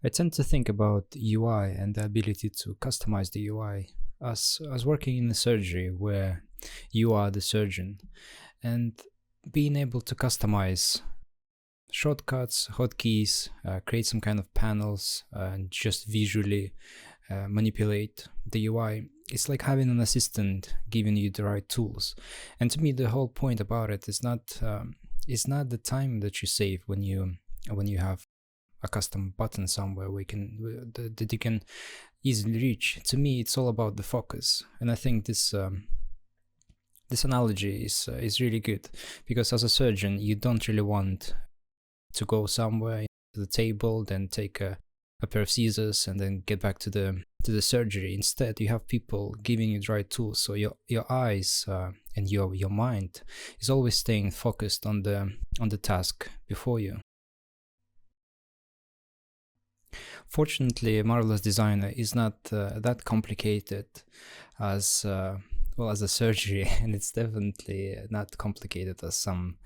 I tend to think about UI and the ability to customize the UI as working in a surgery where you are the surgeon, and being able to customize shortcuts, hotkeys, create some kind of panels, and just visually manipulate the UI. It's like having an assistant giving you the right tools. And to me, the whole point about it is not the time that you save when you have a custom button somewhere where that you can easily reach. To me, it's all about the focus, and I think this analogy is really good, because as a surgeon, you don't really want to go somewhere to the table, then take a pair of scissors, and then get back to the surgery. Instead, you have people giving you the right tools, so your eyes and your mind is always staying focused on the task before you. Fortunately, Marvelous Designer is not that complicated as as a surgery, and it's definitely not complicated as some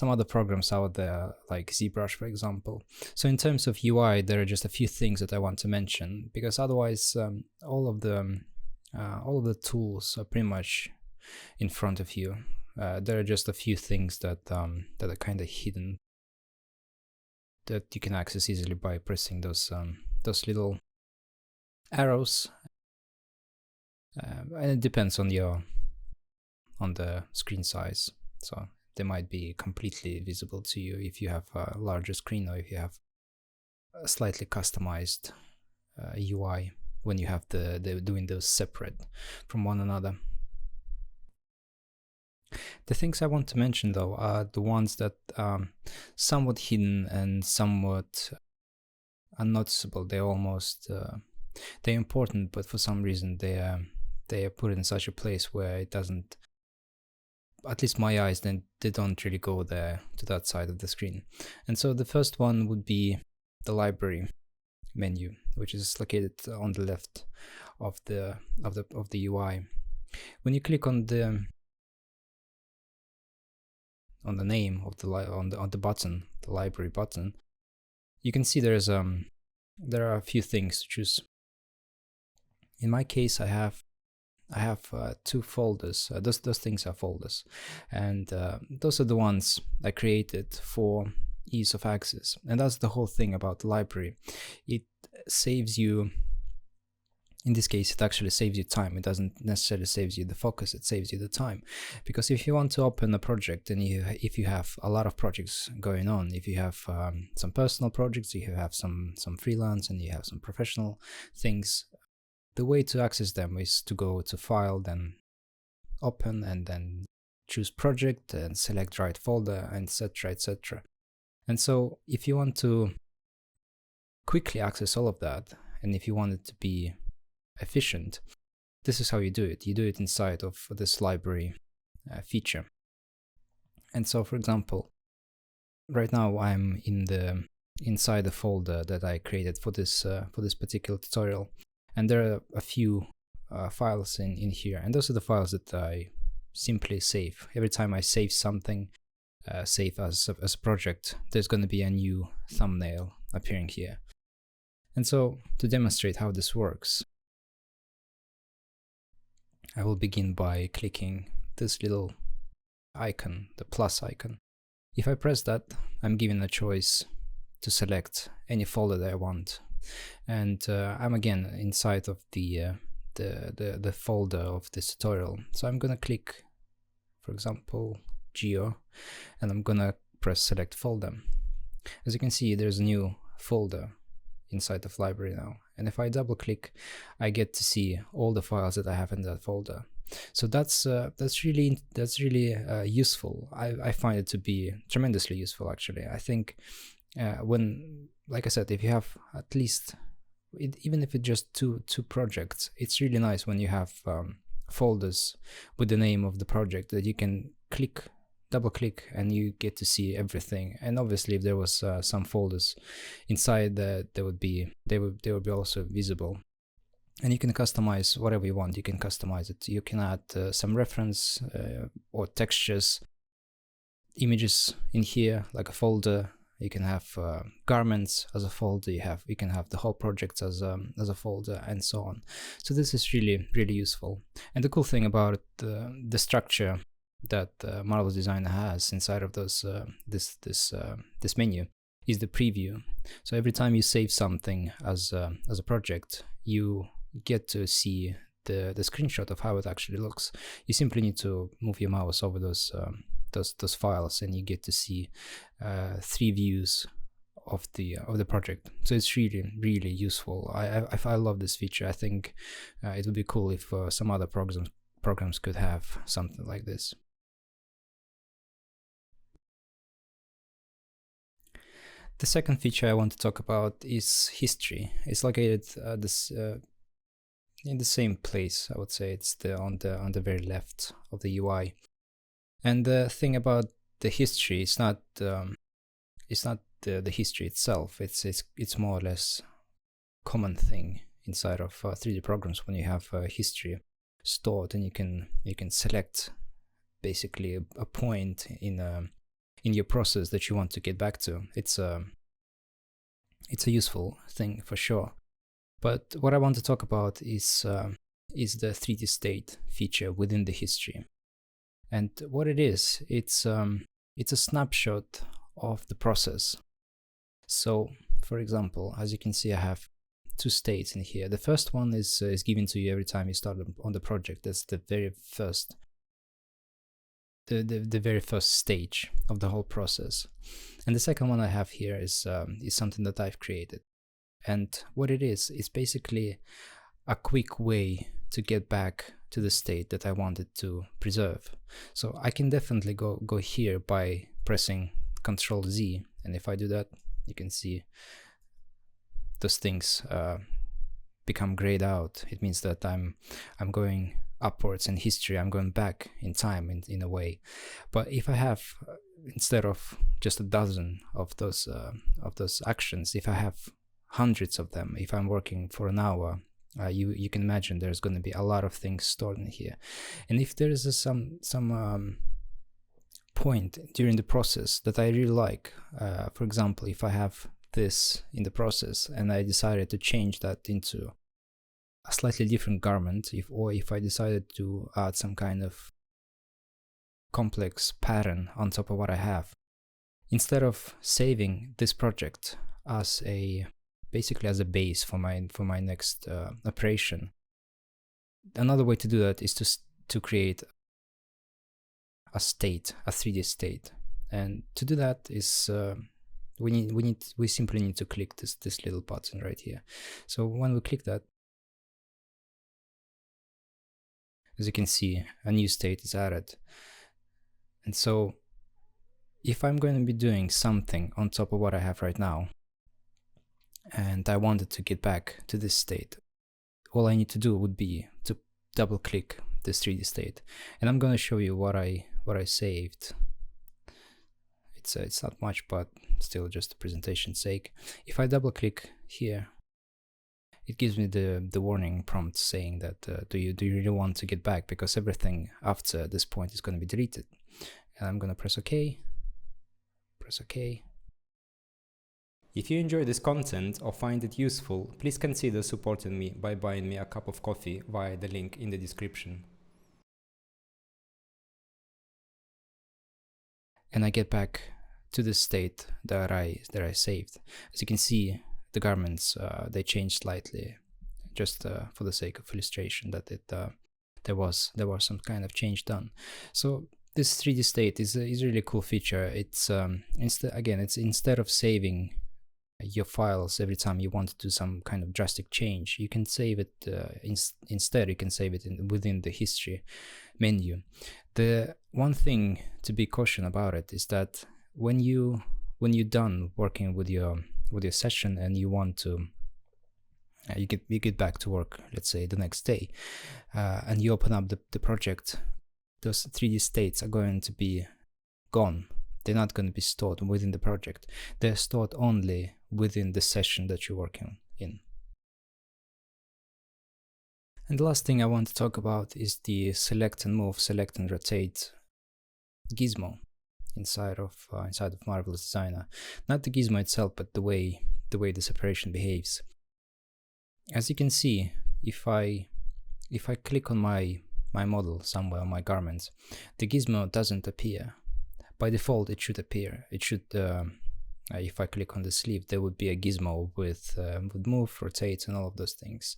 other programs out there, like ZBrush, for example. So in terms of UI, there are just a few things that I want to mention, because otherwise all of the tools are pretty much in front of you. There are just a few things that are kind of hidden, that you can access easily by pressing those little arrows, and it depends on the screen size. So they might be completely visible to you if you have a larger screen, or if you have a slightly customized UI when you have the doing those separate from one another. The things I want to mention, though, are the ones that are somewhat hidden and somewhat unnoticeable. They're almost they're important, but for some reason they are put in such a place where it doesn't, at least my eyes, then they don't really go there to that side of the screen. And so the first one would be the library menu, which is located on the left of the UI. When you click on the name of on the button, the library button, you can see there are a few things to choose. In my case, I have two folders. Those things are folders, and those are the ones I created for ease of access. And that's the whole thing about the library. It saves you. In this case, it actually saves you time. It doesn't necessarily save you the focus, it saves you the time. Because if you want to open a project, and if you have a lot of projects going on, if you have some personal projects, you have some freelance, and you have some professional things, the way to access them is to go to File, then Open, and then choose Project, and select right folder, etc., etc. And so if you want to quickly access all of that, and if you want it to be efficient, this is how you do it. You do it inside of this library feature. And so, for example, right now I'm inside the folder that I created for this particular tutorial, and there are a few files in here, and those are the files that I simply save. Every time I save something, save as a project, there's going to be a new thumbnail appearing here. And so, to demonstrate how this works, I will begin by clicking this little icon, the plus icon. If I press that, I'm given a choice to select any folder that I want, and I'm again inside of the folder of this tutorial. So I'm gonna click, for example, Geo, and I'm gonna press select folder. As you can see, there's a new folder inside the library now, and if I double click, I get to see all the files that I have in that folder. So that's really useful. I find it to be tremendously useful, actually. I think when, like I said, if you have at least even if it's just two projects, it's really nice when you have folders with the name of the project that you can double click, and you get to see everything. And obviously, if there was some folders inside that, they would be also visible. And you can customize whatever you want. You can customize it. You can add some reference or textures, images in here, like a folder, You can have garments as a folder. You can have the whole project as a folder, and so on. So this is really useful. And the cool thing about the structure that Marvelous Designer has inside of those this menu is the preview. So every time you save something as a project, you get to see the screenshot of how it actually looks. You simply need to move your mouse over those files, and you get to see 3 views of the project. So it's really useful. I love this feature. I think it would be cool if some other programs could have something like this. The second feature I want to talk about is history. It's located in the same place. I would say it's on the very left of the UI. And the thing about the history, it's not the history itself. It's more or less common thing inside of 3D programs when you have history stored, and you can select basically a point in your process that you want to get back to. It's a useful thing for sure. But what I want to talk about is the 3D state feature within the history. And what it is, it's a snapshot of the process. So, for example, as you can see, I have 2 states in here. The first one is given to you every time you start on the project. That's the very first the very first stage of the whole process. And the second one I have here is something that I've created. And what it is basically a quick way to get back to the state that I wanted to preserve. So I can definitely go here by pressing Ctrl Z, and if I do that, you can see those things become grayed out. It means that I'm going upwards in history. I'm going back in time in a way. But if I have instead of just a dozen of those actions, if I have hundreds of them, if I'm working for an hour, you can imagine there's going to be a lot of things stored in here. And if there is some point during the process that I really like, for example, if I have this in the process and I decided to change that into a slightly different garment, if I decided to add some kind of complex pattern on top of what I have, instead of saving this project as basically as a base for my next operation, another way to do that is to create a state, a 3D state. And to do that is we simply need to click this little button right here. So when we click that, as you can see, a new state is added. And so if I'm going to be doing something on top of what I have right now, and I wanted to get back to this state, all I need to do would be to double click this 3D state. And I'm going to show you what I saved. It's not much, but still just for presentation's sake. If I double click here, it gives me the warning prompt saying that do you really want to get back, because everything after this point is going to be deleted. And I'm going to press OK. Press OK. If you enjoy this content or find it useful, please consider supporting me by buying me a cup of coffee via the link in the description. And I get back to the state that I saved. As you can see, the garments they changed slightly, just for the sake of illustration that there was some kind of change done. So this 3D state is a really cool feature. It's instead of saving your files every time you want to do some kind of drastic change, you can save it instead you can save it within the history menu. The one thing to be caution about it is that when you're done working with your session and you want to you get back to work, let's say the next day, and you open up the project, those 3D states are going to be gone. They're not going to be stored within the project. They're stored only within the session that you're working in. And the last thing I want to talk about is the select and move, select and rotate gizmo. inside of Marvelous Designer. Not the gizmo itself, but the way the separation behaves. As you can see, if I click on my model somewhere on my garments, the gizmo doesn't appear. By default, it should appear. It should. If I click on the sleeve, there would be a gizmo with move, rotate, and all of those things.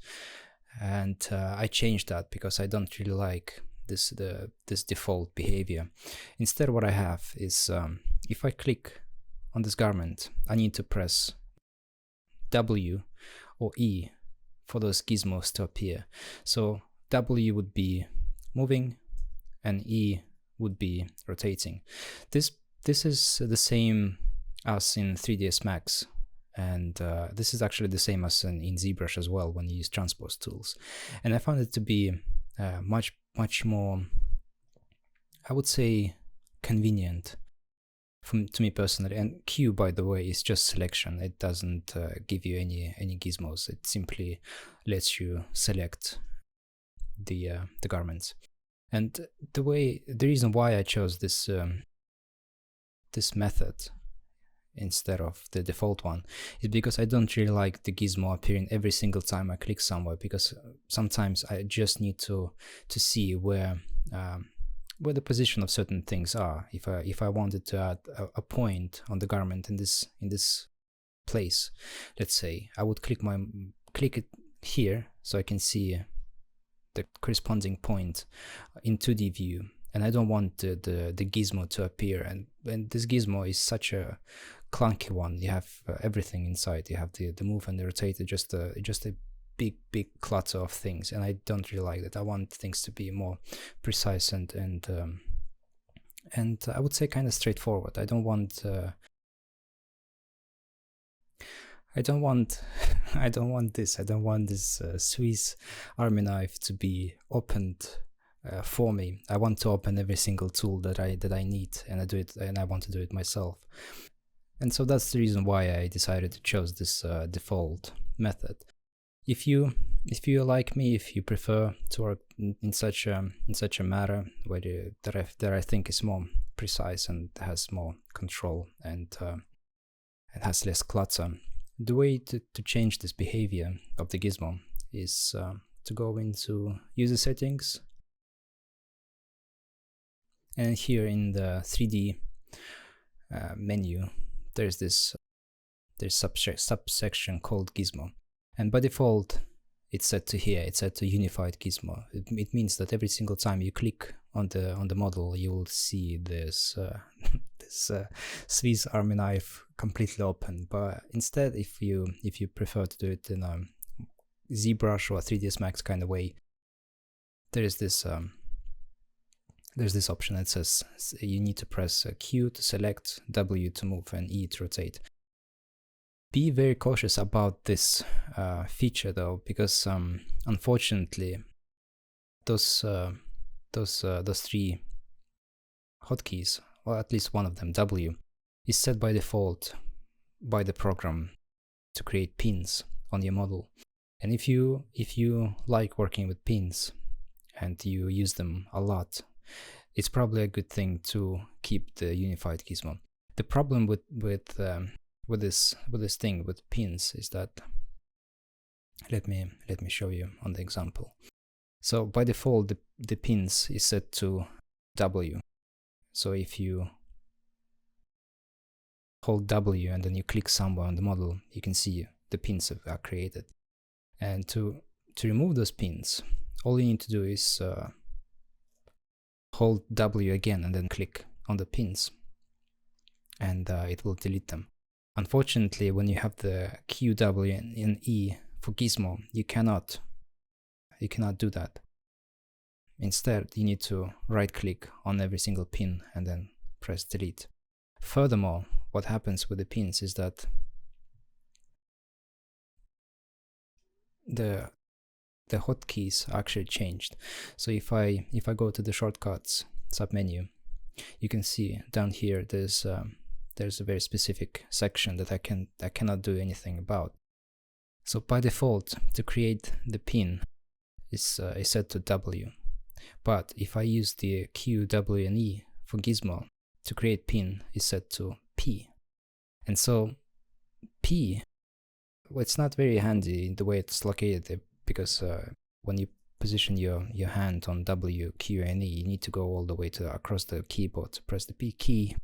And I changed that because I don't really like this default behavior. Instead, what I have is if I click on this garment, I need to press W or E for those gizmos to appear. So W would be moving and E would be rotating. This is the same as in 3ds Max, and this is actually the same as in ZBrush as well when you use transpose tools. And I found it to be much more, I would say, convenient to me personally. And Q, by the way, is just selection. It doesn't give you any gizmos. It simply lets you select the garments. And the reason why I chose this this method instead of the default one is because I don't really like the gizmo appearing every single time I click somewhere, because sometimes I just need to see where the position of certain things are. If I wanted to add a point on the garment in this place, let's say, I would click it here so I can see the corresponding point in 2D view, and I don't want the gizmo to appear. And this gizmo is such a clunky one. You have everything inside. You have the move and the rotate. Just a big clutter of things, and I don't really like that. I want things to be more precise and I would say kind of straightforward. I don't want this. I don't want this Swiss Army knife to be opened for me. I want to open every single tool that I need, and I want to do it myself. And so that's the reason why I decided to choose this default method. If you like me, if you prefer to work in such a manner that I think is more precise and has more control and it has less clutter, the way to change this behavior of the gizmo is to go into user settings, and here in the 3D menu there's subsection called gizmo, and by default it's set to here. It's set to unified gizmo. It means that every single time you click on the model, you will see this this Swiss Army knife completely open. But instead, if you prefer to do it in a ZBrush or 3ds Max kind of way, there's this option that says you need to press Q to select, W to move, and E to rotate. Be very cautious about this feature though, because unfortunately those three hotkeys, or at least one of them, W, is set by default by the program to create pins on your model. And if you like working with pins and you use them a lot, it's probably a good thing to keep the unified gizmo. The problem with this thing with pins is that, let me show you on the example. So by default the pins is set to W. So if you hold W and then you click somewhere on the model, you can see the pins are created. And to remove those pins, all you need to do is hold W again and then click on the pins, and it will delete them. Unfortunately, when you have the Q, W, and E for gizmo, you cannot do that. Instead, you need to right-click on every single pin and then press delete. Furthermore, what happens with the pins is that the hotkeys are actually changed. So if I go to the shortcuts submenu, you can see down here there's a very specific section that I cannot do anything about. So by default, to create the pin is set to W. But if I use the Q, W, and E for gizmo, to create pin is set to P. And so P, well, it's not very handy in the way it's located, because when you position your hand on W, Q, and E, you need to go all the way across the keyboard to press the P key.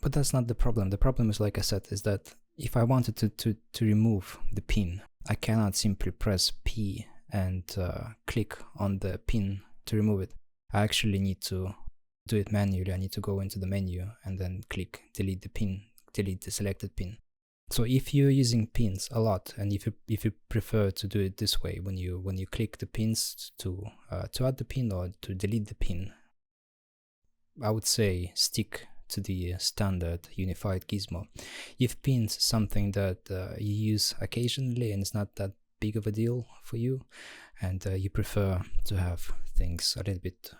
But that's not the problem. The problem is, like I said, is that if I wanted to remove the pin, I cannot simply press P and click on the pin to remove it. I actually need to do it manually. I need to go into the menu and then click delete the pin, delete the selected pin. So if you're using pins a lot, and if you prefer to do it this way, when you click the pins to add the pin or to delete the pin, I would say stick to the standard unified gizmo. If pins is something that you use occasionally and it's not that big of a deal for you, and you prefer to have things a little bit,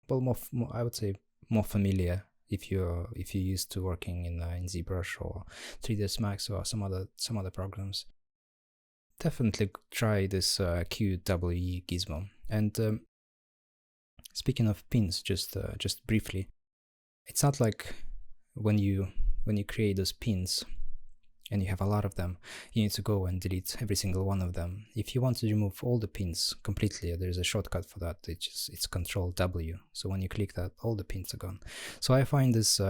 well, more I would say more familiar, if you're used to working in ZBrush or 3ds Max or some other programs, definitely try this QWE gizmo. And speaking of pins, just briefly, it's not like when you create those pins and you have a lot of them, you need to go and delete every single one of them. If you want to remove all the pins completely, there's a shortcut for that. It's Control W. So when you click that, all the pins are gone. So I find this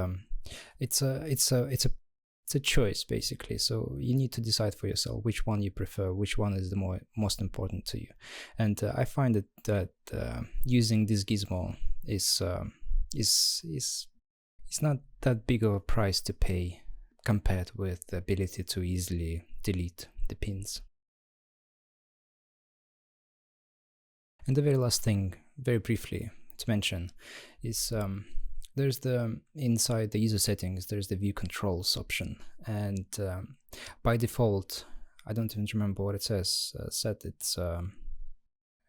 it's a choice, basically. So you need to decide for yourself which one you prefer, which one is the most important to you. And I find that using this gizmo is not that big of a price to pay compared with the ability to easily delete the pins. And the very last thing, very briefly to mention, is there's inside the user settings, there's the view controls option, and by default, I don't even remember what it says, set it's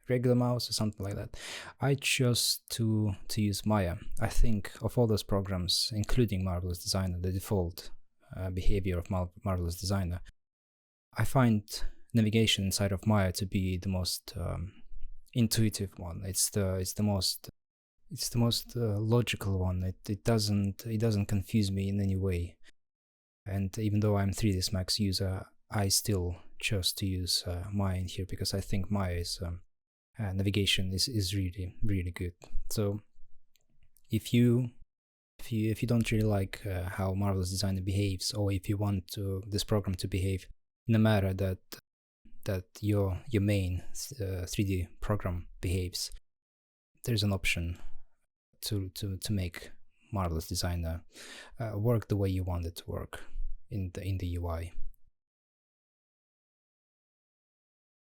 regular mouse or something like that. I chose to use Maya. I think of all those programs, including Marvelous Designer, the default behavior of Marvelous Designer, I find navigation inside of Maya to be the most intuitive one. It's the most logical one. It doesn't confuse me in any way. And even though I'm 3ds Max user, I still chose to use Maya in here because I think Maya's navigation is really good. So if you don't really like how Marvelous Designer behaves, or if you want this program to behave in a manner that your main 3D program behaves, there's an option to make Marvelous Designer work the way you want it to work in the UI.